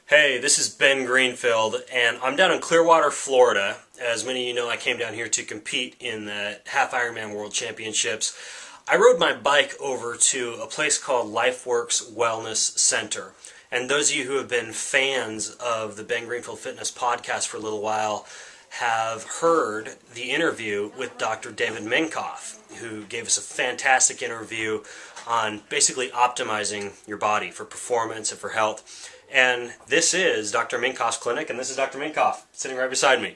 Hey, this is Ben Greenfield, and I'm down in Clearwater, Florida. As many of you know, I came down here to compete in the Half Ironman World Championships. I rode my bike over to a place called Lifeworks Wellness Center. And those of you who have been fans of the Ben Greenfield Fitness podcast for a little while have heard the interview with Dr. David Minkoff, who gave us a fantastic interview on basically optimizing your body for performance and for health. And this is Dr. Minkoff's clinic, and this is Dr. Minkoff sitting right beside me.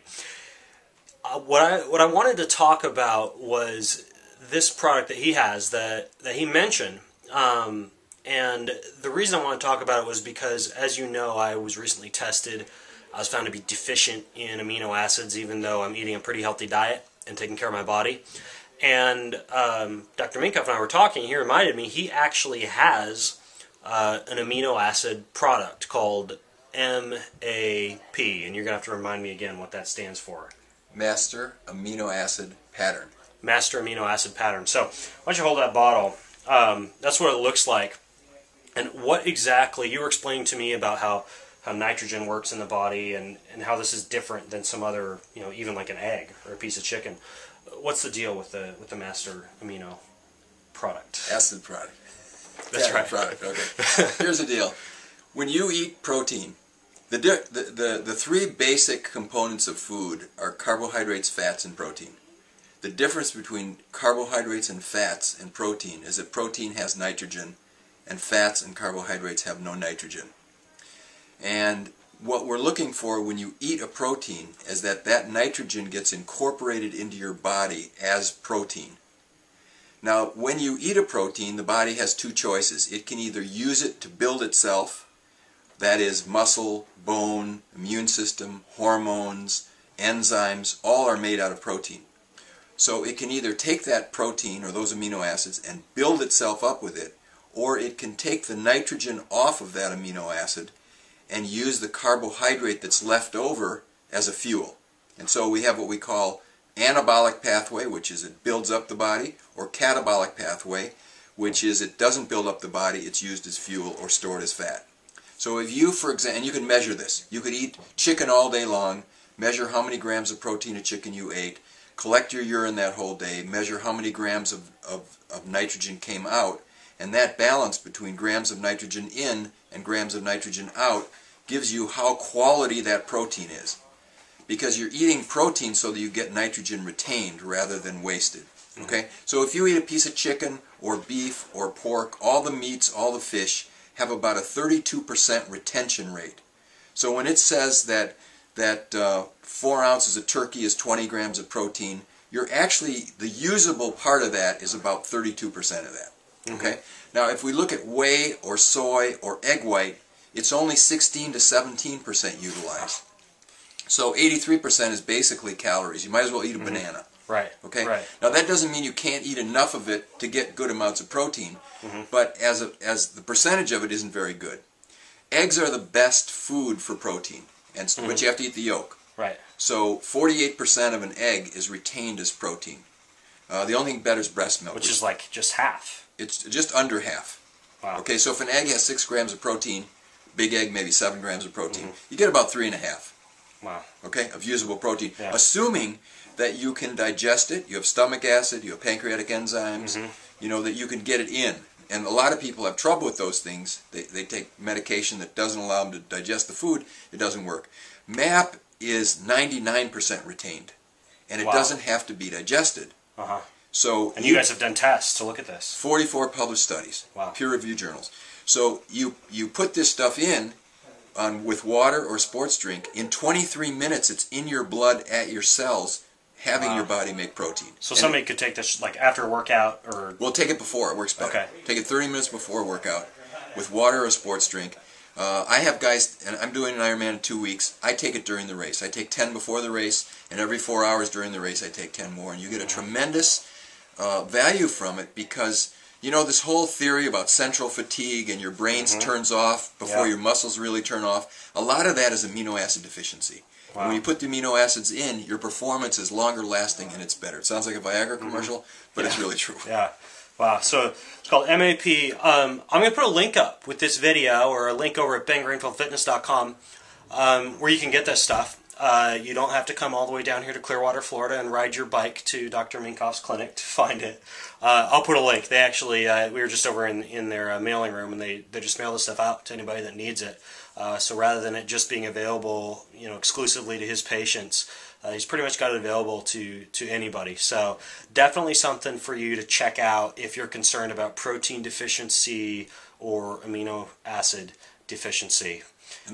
What I wanted to talk about was this product that he has that he mentioned. And the reason I want to talk about it was because, as you know, I was recently tested. I was found to be deficient in amino acids, even though I'm eating a pretty healthy diet and taking care of my body. And Dr. Minkoff and I were talking. He reminded me he actually has an amino acid product called MAP, and you're going to have to remind me again what that stands for. Master Amino Acid Pattern. Master Amino Acid Pattern. So, why don't you hold that bottle? That's what it looks like. And what exactly, you were explaining to me about how nitrogen works in the body and how this is different than some other, even like an egg or a piece of chicken. What's the deal with the Master Amino product? Acid product. That's right. Product. Okay. Here's the deal. When you eat protein, the three basic components of food are carbohydrates, fats, and protein. The difference between carbohydrates and fats and protein is that protein has nitrogen, and fats and carbohydrates have no nitrogen. And what we're looking for when you eat a protein is that nitrogen gets incorporated into your body as protein. Now, when you eat a protein, the body has two choices. It can either use it to build itself, that is muscle, bone, immune system, hormones, enzymes, all are made out of protein. So it can either take that protein or those amino acids and build itself up with it, or it can take the nitrogen off of that amino acid and use the carbohydrate that's left over as a fuel. And so we have what we call anabolic pathway, which is it builds up the body, or catabolic pathway, which is it doesn't build up the body, it's used as fuel or stored as fat. So if you, for example, and you can measure this, you could eat chicken all day long, measure how many grams of protein of chicken you ate, collect your urine that whole day, measure how many grams of nitrogen came out, and that balance between grams of nitrogen in and grams of nitrogen out gives you how quality that protein is. Because you're eating protein so that you get nitrogen retained rather than wasted. Okay? So if you eat a piece of chicken or beef or pork, all the meats, all the fish have about a 32% retention rate. So when it says that 4 ounces of turkey is 20 grams of protein, you're actually, the usable part of that is about 32% of that. Okay? Now if we look at whey or soy or egg white, it's only 16 to 17% utilized. So 83% is basically calories. You might as well eat a banana. Right. Okay. Right. Now that doesn't mean you can't eat enough of it to get good amounts of protein, but as the percentage of it isn't very good. Eggs are the best food for protein, but you have to eat the yolk. Right. So 48% of an egg is retained as protein. The only thing better is breast milk, Which is like just half. It's just under half. Wow. Okay. So if an egg has 6 grams of protein, big egg maybe 7 grams of protein, you get about 3.5. Wow. Okay, of usable protein, Yeah. assuming that you can digest it, you have stomach acid, you have pancreatic enzymes, that you can get it in. And a lot of people have trouble with those things. They take medication that doesn't allow them to digest the food. It doesn't work. MAP is 99% retained, and it doesn't have to be digested. So and you guys have done tests to look at this. 44 published studies, peer-reviewed journals. So you put this stuff in with water or sports drink. In 23 minutes, it's in your blood at your cells, having your body make protein. So somebody could take this like after a workout, or well, take it before. It works better. Okay. Take it 30 minutes before a workout with water or a sports drink. I have guys, and I'm doing an Ironman in 2 weeks. I take it during the race. I take 10 before the race, and every 4 hours during the race, I take 10 more. And you get a tremendous value from it because this whole theory about central fatigue and your brain turns off before your muscles really turn off, a lot of that is amino acid deficiency. Wow. When you put the amino acids in, your performance is longer lasting and it's better. It sounds like a Viagra commercial, but it's really true. Yeah. Wow, so it's called MAP. I'm going to put a link up with this video, or a link over at bengreenfieldfitness.com, where you can get this stuff. You don't have to come all the way down here to Clearwater, Florida, and ride your bike to Dr. Minkoff's clinic to find it. I'll put a link. They actually, we were just over in their mailing room, and they just mail this stuff out to anybody that needs it. So rather than it just being available, exclusively to his patients, he's pretty much got it available to anybody. So definitely something for you to check out if you're concerned about protein deficiency or amino acid deficiency.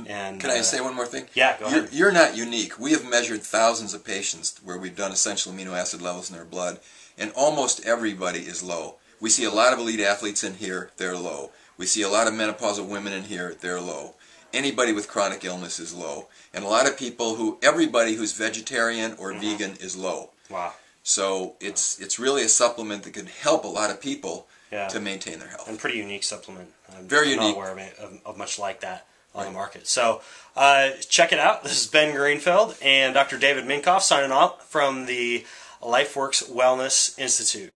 And can I say one more thing? Yeah, go ahead. You're not unique. We have measured thousands of patients where we've done essential amino acid levels in their blood, and almost everybody is low. We see a lot of elite athletes in here, they're low. We see a lot of menopausal women in here, they're low. Anybody with chronic illness is low. And a lot of people everybody who's vegetarian or vegan is low. Wow. So it's really a supplement that can help a lot of people to maintain their health. And pretty unique supplement. Very I'm unique. not aware of much like that on the market. So check it out. This is Ben Greenfield and Dr. David Minkoff signing off from the Lifeworks Wellness Institute.